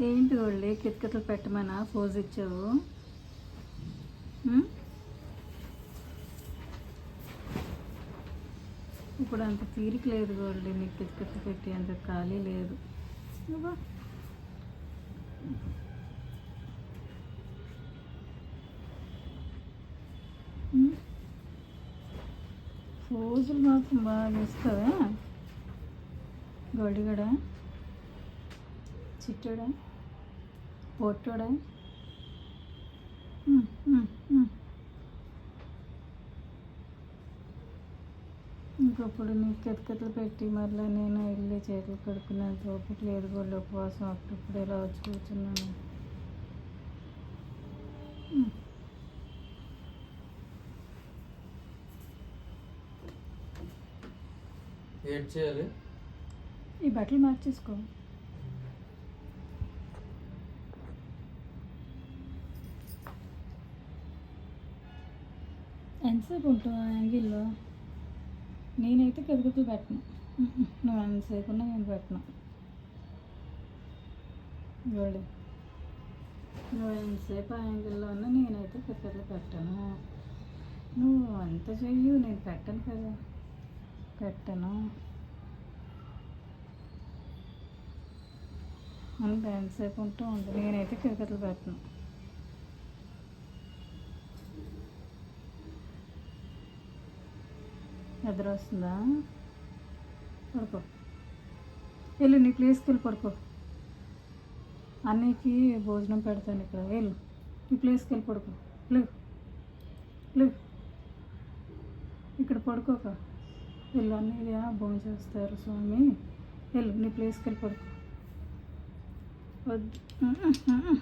ఏంటి వాళ్ళు కితకితలు పెట్టమనా పోజ్ ఇచ్చావు? ఉమ్? ఇప్పుడు అంత తీరిక లేదు గోల్డ్, నీకు కితకితలు పెట్టి అంత ఖాళీ లేదు. నువ్వు పోజులు మాత్రం బాగా ఇస్తావా గొడిగడా, చిట్టోడా, పొట్టోడా? ఇంకప్పుడు నీకు కితకితలు పెట్టి మళ్ళీ నేను వెళ్ళి చేతులు కడుక్కునేంత ఓపిక లేదు గోళ్ళు. ఉపవాసం అప్పుడప్పుడు ఇలా వచ్చి కూర్చున్నాను. ఏం చేయాలి? ఈ బట్టలు మార్చేసుకో. ఎంతసేపు ఉంటావు ఆ యాంగిల్లో? నేనైతే కితకితలు పెట్టను. నువ్వు ఎంతసేపు ఉన్నా నేను పెట్టను గోల్డ్. నువ్వు ఎంతసేపు ఆ యాంగిల్లో ఉన్నా నేనైతే కితకితలు పెట్టను. నువ్వు అంత చెయ్యు, నేను పెట్టను కదా, పెట్టను. అంత ఎంతసేపు ఉంటూ ఉంది, నేనైతే కితకితలు పెట్టను. నిద్ర వస్తుందా? పడుకో, వెళ్ళు నీ ప్లేస్కి వెళ్ళి పడుకో. అన్నయ్యకి భోజనం పెడతాను ఇక్కడ, వెళ్ళు నీ ప్లేస్కి వెళ్ళి పడుకో. లేవు లేవు, ఇక్కడ పడుకోక వెళ్ళు. అన్నయ్య భోజనం చేస్తారు స్వామి, వెళ్ళు నీ ప్లేస్కి వెళ్ళి పడుకో. వద్దు,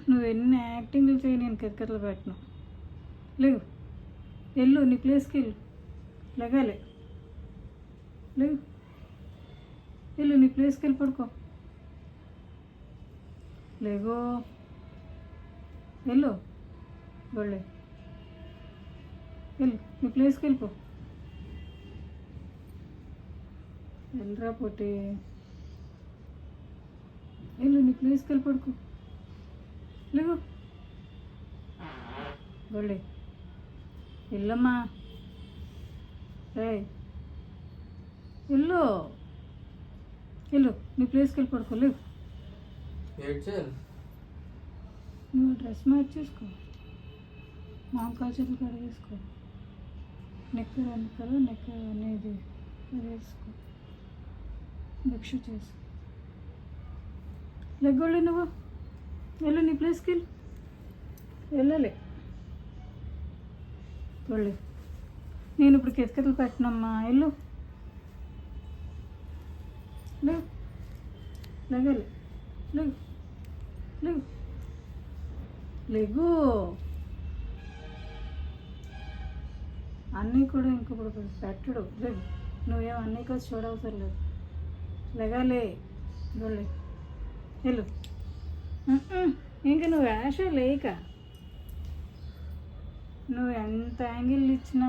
నువ్వు ఎన్ని యాక్టింగ్లు చేయి, నేను కితకితలు పెట్టను. లేవు, వెళ్ళు నీ ప్లేస్కి వెళ్ళు. లెగాలి, లేవు, వెళ్ళు నీ ప్లేస్కి వెళ్ళి పడుకో. లేగో, వెళ్ళు గొళ్ళే, వెళ్ళు నీ ప్లేస్కి వెళ్ళిపో. వెళ్ళరా పొట్టి, వెళ్ళు నీ ప్లేస్కి వెళ్ళి పడుకో. లేవు గొళ్ళే, వెళ్ళమ్మా. రే వెళ్ళు, వెళ్ళు నీ ప్లేస్కి వెళ్ళి పడుకో. లేవు, ఏం చేయాలి? నువ్వు డ్రెస్ మార్చేసుకో, మాంకాయ చేతులు కడిగేసుకో, నెక్కర్ వెనకాల నెక్కర్ అనేది వేసుకో, భిక్ష చేసి లెగ్గొళ్ళి. నువ్వు వెళ్ళు నీ ప్లేస్కి వెళ్ళి, వెళ్ళాలి వెళ్ళి. నేను ఇప్పుడు కితకితలు పెట్టనమ్మా, వెళ్ళు. లేవు, లెగాలి, లేవు లేవు, లేగు. అన్నీ కూడా ఇంకొకటి పెట్టడు. లేవు, నువ్వేం అన్నీ కోసం చూడవసరం లేదు. లెగాలి గొళ్ళి, వెళ్ళు. ఇంక నువ్వు వేష లేక నువ్వు ఎంత యాంగిల్ ఇచ్చినా